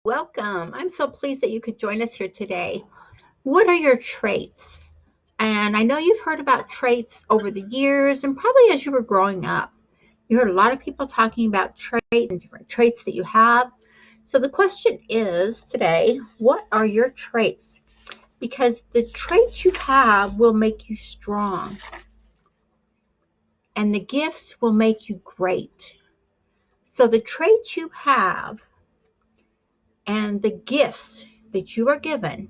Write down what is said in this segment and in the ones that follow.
Welcome. I'm so pleased that you could join us here today. What are your traits? And I know you've heard about traits over the years and probably as you were growing up. You heard a lot of people talking about traits and different traits that you have. So the question is today, what are your traits? Because the traits you have will make you strong, and the gifts will make you great. So the traits you have and the gifts that you are given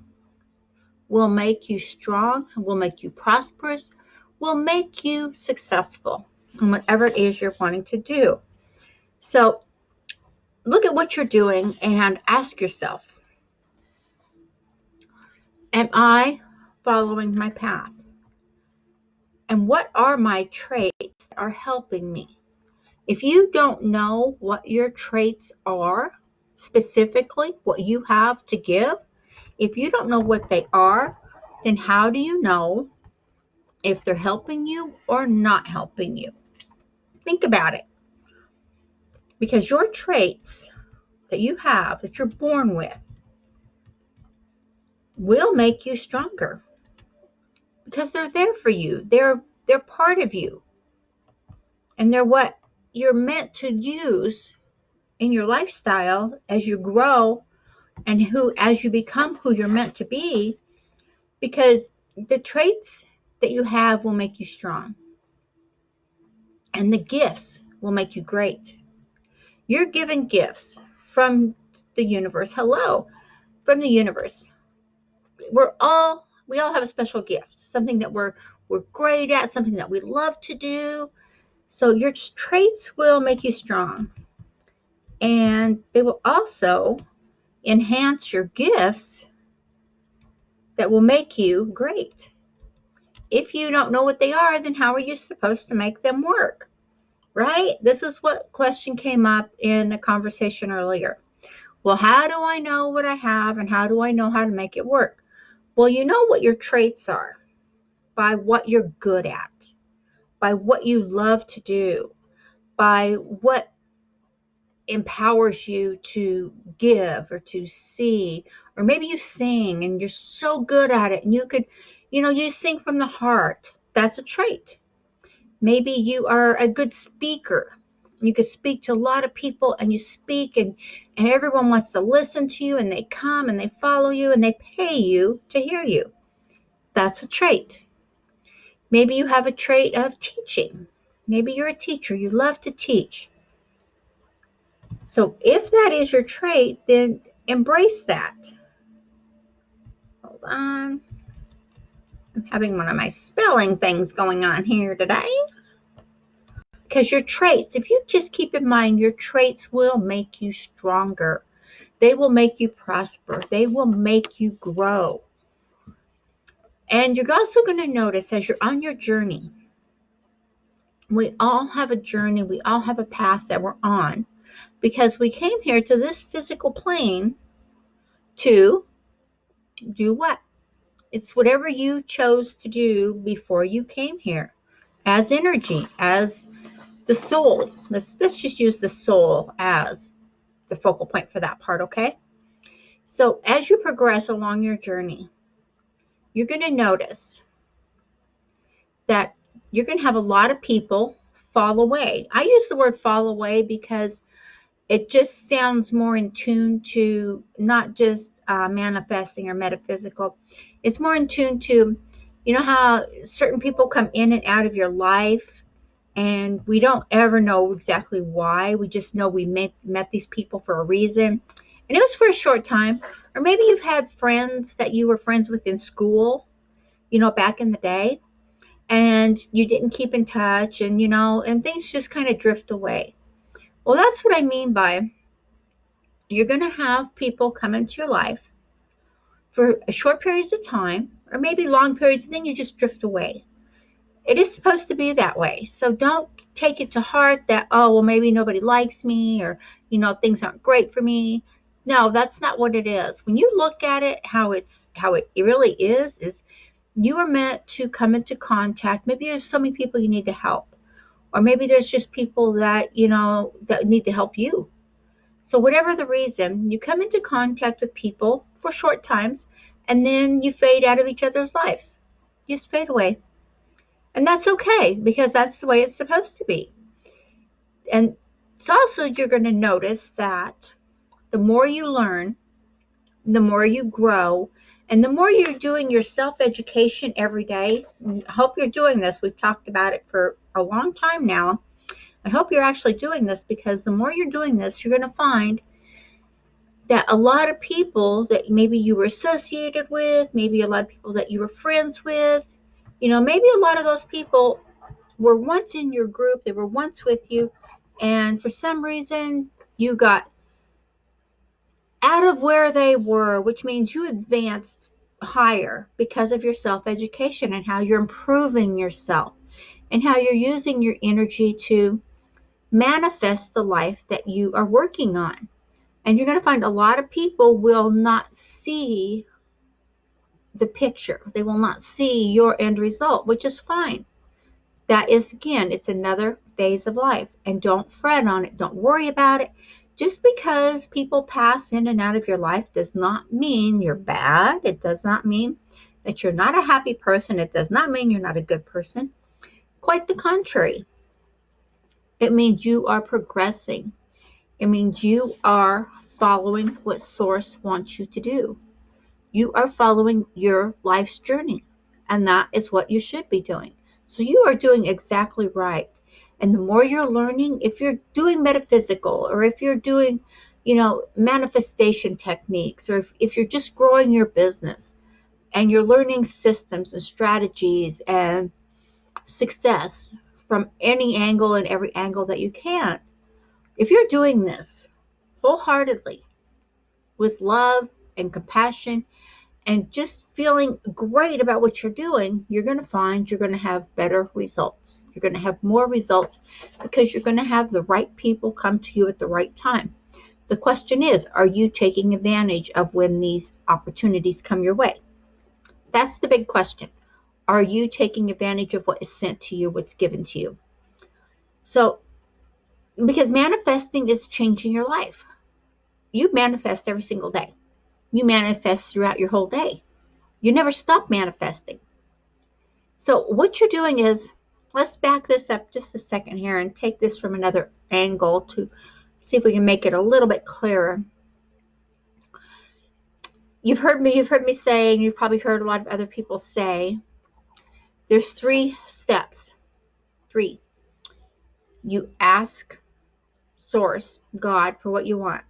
will make you strong, will make you prosperous, will make you successful in whatever it is you're wanting to do. So look at what you're doing and ask yourself, am I following my path? And what are my traits that are helping me? If you don't know what your traits are, specifically what you have to give, if you don't know what they are, then how do you know if they're helping you or not helping you? Think about it. Because your traits that you have, that you're born with, will make you stronger. Because they're there for you. They're part of you. And they're what you're meant to use in your lifestyle as you grow and as you become who you're meant to be, because the traits that you have will make you strong. And the gifts will make you great. You're given gifts from the universe. Hello, from the universe. We all have a special gift, something that we're great at, something that we love to do. So your traits will make you strong, and they will also enhance your gifts that will make you great. If you don't know what they are, then how are you supposed to make them work? Right? This is what question came up in a conversation earlier. Well, how do I know what I have and how do I know how to make it work? Well, you know what your traits are by what you're good at, by what you love to do, by what empowers you to give or to see, or maybe you sing and you're so good at it and you sing from the heart. That's a trait. Maybe you are a good speaker. You could speak to a lot of people and you speak and everyone wants to listen to you and they come and they follow you and they pay you to hear you. That's a trait. Maybe you have a trait of teaching. Maybe you're a teacher. You love to teach. So if that is your trait, then embrace that. Hold on. I'm having one of my spelling things going on here today. Because your traits, if you just keep in mind, your traits will make you stronger. They will make you prosper. They will make you grow. And you're also going to notice as you're on your journey, we all have a journey. We all have a path that we're on. Because we came here to this physical plane to do what? It's whatever you chose to do before you came here. As energy, as the soul. Let's just use the soul as the focal point for that part, okay? So as you progress along your journey, you're going to notice that you're going to have a lot of people fall away. I use the word fall away because it just sounds more in tune to not just manifesting or metaphysical. It's more in tune to, you know how certain people come in and out of your life and we don't ever know exactly why. We just know we met these people for a reason. And it was for a short time. Or maybe you've had friends that you were friends with in school, back in the day. And you didn't keep in touch and things just kind of drift away. Well, that's what I mean by you're going to have people come into your life for a short periods of time or maybe long periods, and then you just drift away. It is supposed to be that way. So don't take it to heart that, oh, well, maybe nobody likes me or, things aren't great for me. No, that's not what it is. When you look at it, how it really is you are meant to come into contact. Maybe there's so many people you need to help. Or maybe there's just people that, that need to help you. So whatever the reason, you come into contact with people for short times and then you fade out of each other's lives. You just fade away. And that's okay because that's the way it's supposed to be. And it's also, you're going to notice that the more you learn, the more you grow, and the more you're doing your self-education every day. I hope you're doing this. We've talked about it for a long time now. I hope you're actually doing this, because the more you're doing this, you're going to find that a lot of people that maybe you were associated with, maybe a lot of people that you were friends with, maybe a lot of those people were once in your group, they were once with you, and for some reason you got out of where they were, which means you advanced higher because of your self-education and how you're improving yourself and how you're using your energy to manifest the life that you are working on. And you're going to find a lot of people will not see the picture. They will not see your end result, which is fine. That is, again, it's another phase of life. And don't fret on it. Don't worry about it. Just because people pass in and out of your life does not mean you're bad. It does not mean that you're not a happy person. It does not mean you're not a good person. Quite the contrary. It means you are progressing. It means you are following what Source wants you to do. You are following your life's journey, and that is what you should be doing. So you are doing exactly right. And the more you're learning, if you're doing metaphysical, or if you're doing, manifestation techniques, or if you're just growing your business and you're learning systems and strategies and success from any angle and every angle that you can, if you're doing this wholeheartedly with love and compassion and just feeling great about what you're doing, you're going to find you're going to have better results. You're going to have more results because you're going to have the right people come to you at the right time. The question is, are you taking advantage of when these opportunities come your way? That's the big question. Are you taking advantage of what is sent to you, what's given to you? So, because manifesting is changing your life. You manifest every single day. You manifest throughout your whole day. You never stop manifesting. So what you're doing is, let's back this up just a second here and take this from another angle to see if we can make it a little bit clearer. You've heard me say, and you've probably heard a lot of other people say, there's 3 steps. 3. You ask Source, God, for what you want.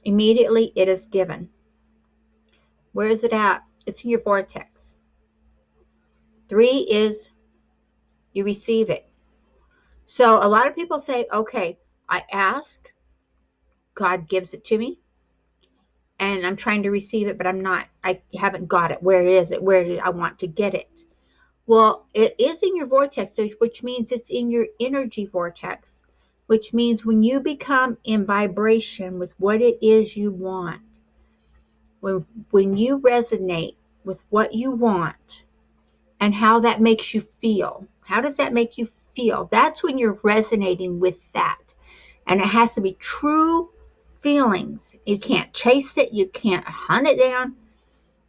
Immediately it is given. Where is it at? It's in your vortex. 3 is you receive it. So a lot of people say, okay, I ask, God gives it to me, and I'm trying to receive it, but I haven't got it. Where is it? Where do I want to get it? Well, it is in your vortex, which means it's in your energy vortex, which means when you become in vibration with what it is you want, when you resonate with what you want and how that makes you feel, how does that make you feel? That's when you're resonating with that. And it has to be true feelings. You can't chase it. You can't hunt it down.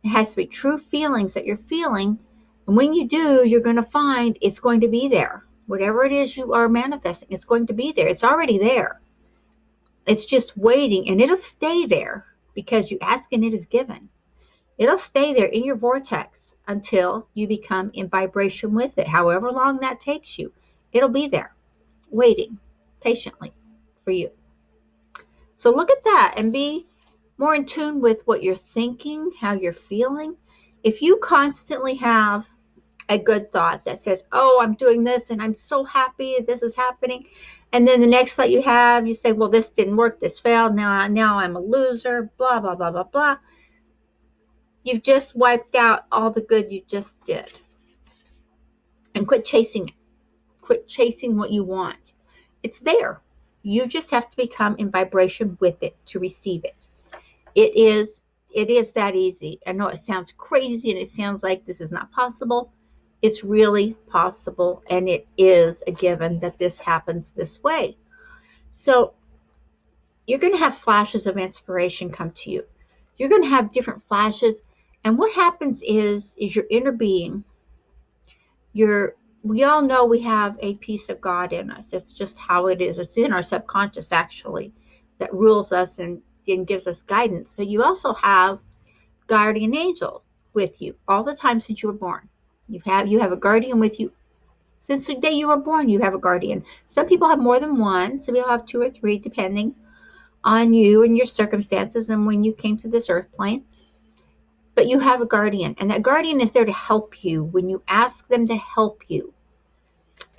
It has to be true feelings that you're feeling. And when you do, you're going to find it's going to be there. Whatever it is you are manifesting, it's going to be there. It's already there. It's just waiting, and it'll stay there because you ask and it is given. It'll stay there in your vortex until you become in vibration with it. However long that takes you, it'll be there, waiting patiently for you. So look at that and be more in tune with what you're thinking, how you're feeling. If you constantly have a good thought that says, oh, I'm doing this and I'm so happy this is happening, and then the next thought you have, you say, well, this didn't work, this failed, now I'm a loser, blah, blah, blah, blah, blah. You've just wiped out all the good you just did. And quit chasing it. Quit chasing what you want. It's there. You just have to become in vibration with it to receive it. It is that easy. I know it sounds crazy and it sounds like this is not possible. It's really possible, and it is a given that this happens this way. So you're going to have flashes of inspiration come to you. You're going to have different flashes. And what happens is your inner being, we all know we have a piece of God in us. That's just how it is. It's in our subconscious, actually, that rules us and gives us guidance. But you also have guardian angel with you all the time since you were born. You have a guardian with you since the day you were born. You have a guardian. Some people have more than one. Some people have 2 or 3, depending on you and your circumstances and when you came to this earth plane. But you have a guardian, and that guardian is there to help you when you ask them to help you.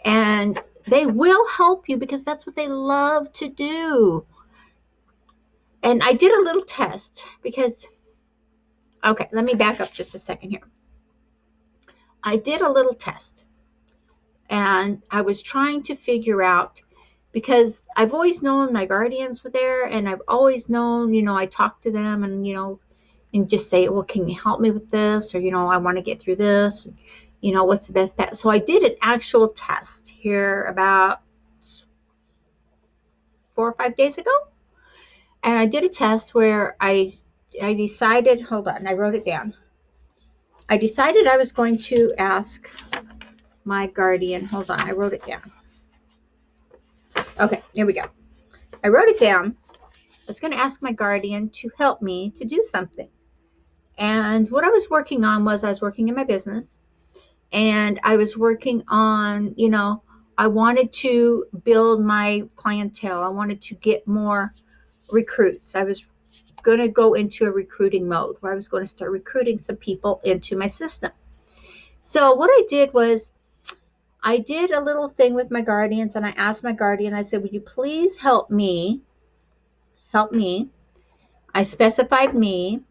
And they will help you because that's what they love to do. And I did a little test because, okay, let me back up just a second here. I did a little test, and I was trying to figure out, because I've always known my guardians were there, and I've always known, I talk to them and, and just say, well, can you help me with this? Or, I want to get through this. What's the best bet? So I did an actual test here about 4 or 5 days ago. And I did a test where I decided, hold on, I wrote it down. I decided I was going to ask my guardian, hold on, I wrote it down. Okay, here we go. I wrote it down. I was going to ask my guardian to help me to do something. And what I was working on was I was working in my business, and I was working on, I wanted to build my clientele. I wanted to get more recruits. I was going to go into a recruiting mode where I was going to start recruiting some people into my system. So what I did was I did a little thing with my guardians, and I asked my guardian, I said, would you please help me? Help me. I specified me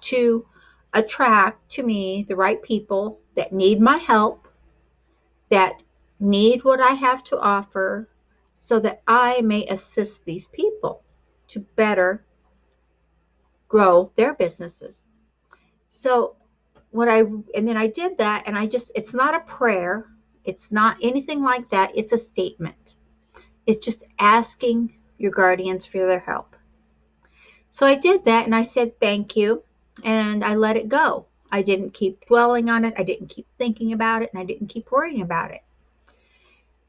to attract to me the right people that need my help, that need what I have to offer, so that I may assist these people to better grow their businesses. So and then I did that, and it's not a prayer. It's not anything like that. It's a statement. It's just asking your guardians for their help. So I did that, and I said thank you, and I let it go. I didn't keep dwelling on it. I didn't keep thinking about it, and I didn't keep worrying about it.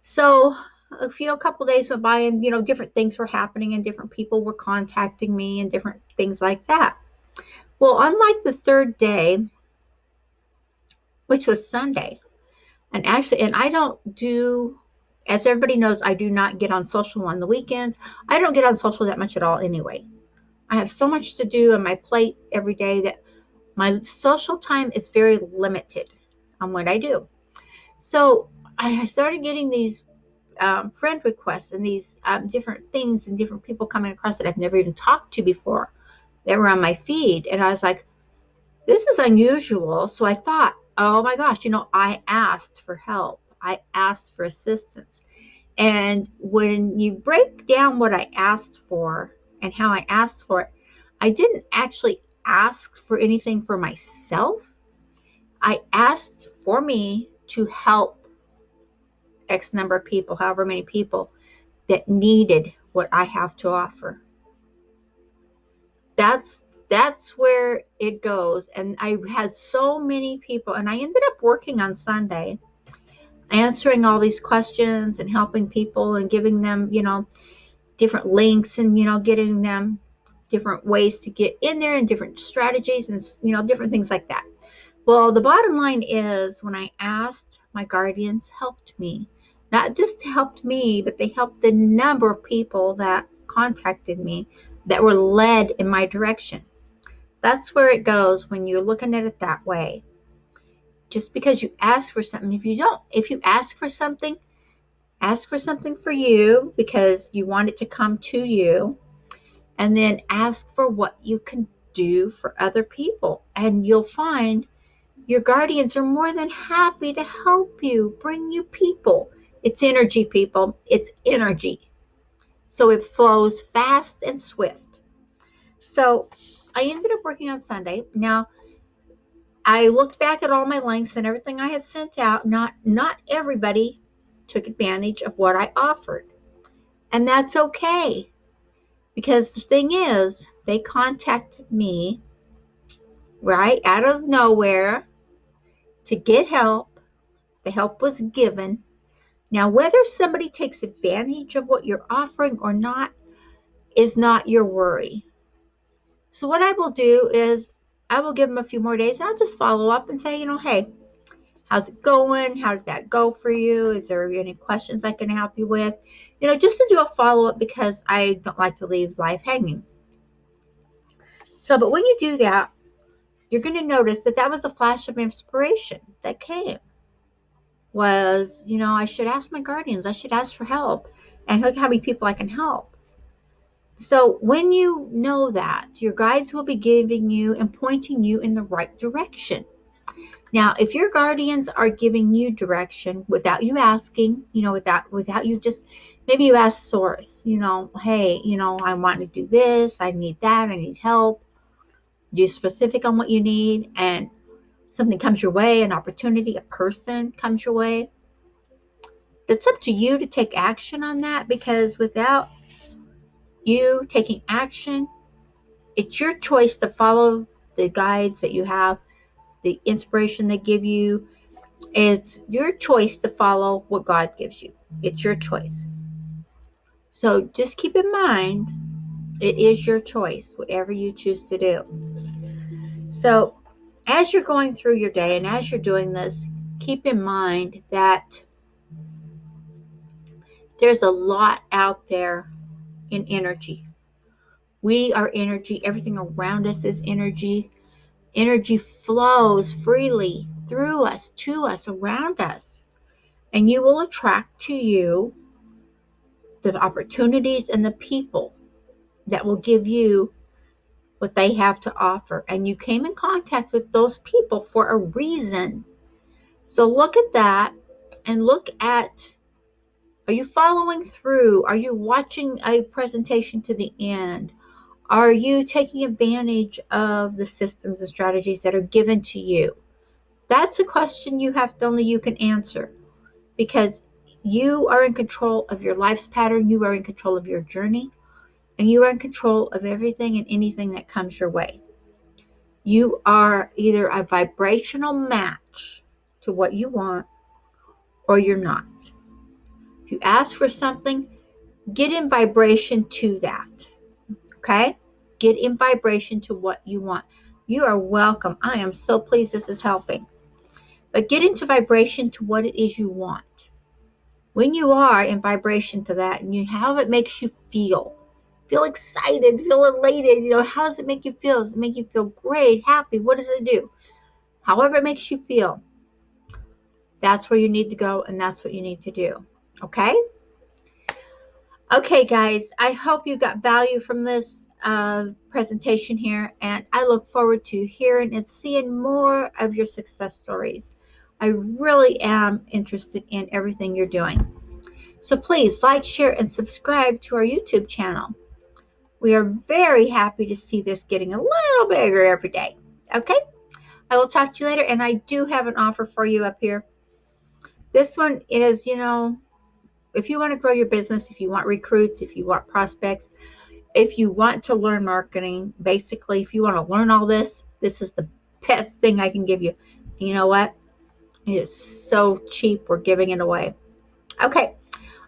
So a couple of days went by, and different things were happening, and different people were contacting me, and different things like that. Well, unlike the 3rd day, which was Sunday, and I don't do, as everybody knows, I do not get on social on the weekends. I don't get on social that much at all anyway. I have so much to do on my plate every day that my social time is very limited on what I do. So I started getting these friend requests and these different things and different people coming across that I've never even talked to before. They were on my feed, and I was like, this is unusual. So I thought, oh my gosh, I asked for help. I asked for assistance. And when you break down what I asked for and how I asked for it, I didn't actually ask for anything for myself. I asked for me to help X number of people, however many people that needed what I have to offer. That's where it goes. And I had so many people, and I ended up working on Sunday, answering all these questions and helping people and giving them, different links and, getting them different ways to get in there and different strategies and, different things like that. Well, the bottom line is when I asked, my guardians helped me. Not just helped me, but they helped the number of people that contacted me that were led in my direction. That's where it goes when you're looking at it that way. Just because you ask for something, if you ask for something for you because you want it to come to you, and then ask for what you can do for other people. And you'll find your guardians are more than happy to help you, bring you people. It's energy, people. It's energy. So it flows fast and swift. So I ended up working on Sunday. Now, I looked back at all my links and everything I had sent out. Not everybody took advantage of what I offered. And that's okay. Because the thing is, they contacted me right out of nowhere to get help. The help was given. Now, whether somebody takes advantage of what you're offering or not is not your worry. So what I will do is I will give them a few more days. And I'll just follow up and say, hey, how's it going? How did that go for you? Is there any questions I can help you with? Just to do a follow-up, because I don't like to leave life hanging. So, but when you do that, you're going to notice that was a flash of inspiration that came. Was, I should ask my guardians. I should ask for help. And look how many people I can help. So when you know that, your guides will be giving you and pointing you in the right direction. Now, if your guardians are giving you direction without you asking, without you just, maybe you ask source, hey, I want to do this, I need that, I need help. You're specific on what you need, and something comes your way, an opportunity, a person comes your way. It's up to you to take action on that, because without you taking action, it's your choice to follow the guides that you have, the inspiration they give you. It's your choice to follow what God gives you. It's your choice. So just keep in mind, it is your choice, whatever you choose to do. So as you're going through your day and as you're doing this, keep in mind that there's a lot out there in energy. We are energy. Everything around us is energy. Energy flows freely through us, to us, around us. And you will attract to you the opportunities and the people that will give you what they have to offer. And you came in contact with those people for a reason. So look at that and look at, are you following through? Are you watching a presentation to the end? Are you taking advantage of the systems and strategies that are given to you? That's a question only you can answer, because you are in control of your life's pattern. You are in control of your journey, and you are in control of everything and anything that comes your way. You are either a vibrational match to what you want, or you're not. If you ask for something, get in vibration to that. Okay? Get in vibration to what you want. You are welcome. I am so pleased this is helping. But get into vibration to what it is you want. When you are in vibration to that, and how it makes you feel excited, feel elated, how does it make you feel? Does it make you feel great, happy? What does it do? However it makes you feel, that's where you need to go, and that's what you need to do. Okay? Okay, guys, I hope you got value from this presentation here, and I look forward to hearing and seeing more of your success stories. I really am interested in everything you're doing. So please like, share, and subscribe to our YouTube channel. We are very happy to see this getting a little bigger every day. Okay? I will talk to you later, and I do have an offer for you up here. This one is, if you want to grow your business, if you want recruits, if you want prospects, if you want to learn marketing, basically, if you want to learn all this, this is the best thing I can give you. And you know what? It is so cheap. We're giving it away. Okay.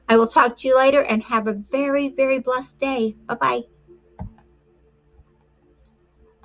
I will talk to you later, and have a very, very blessed day. Bye-bye.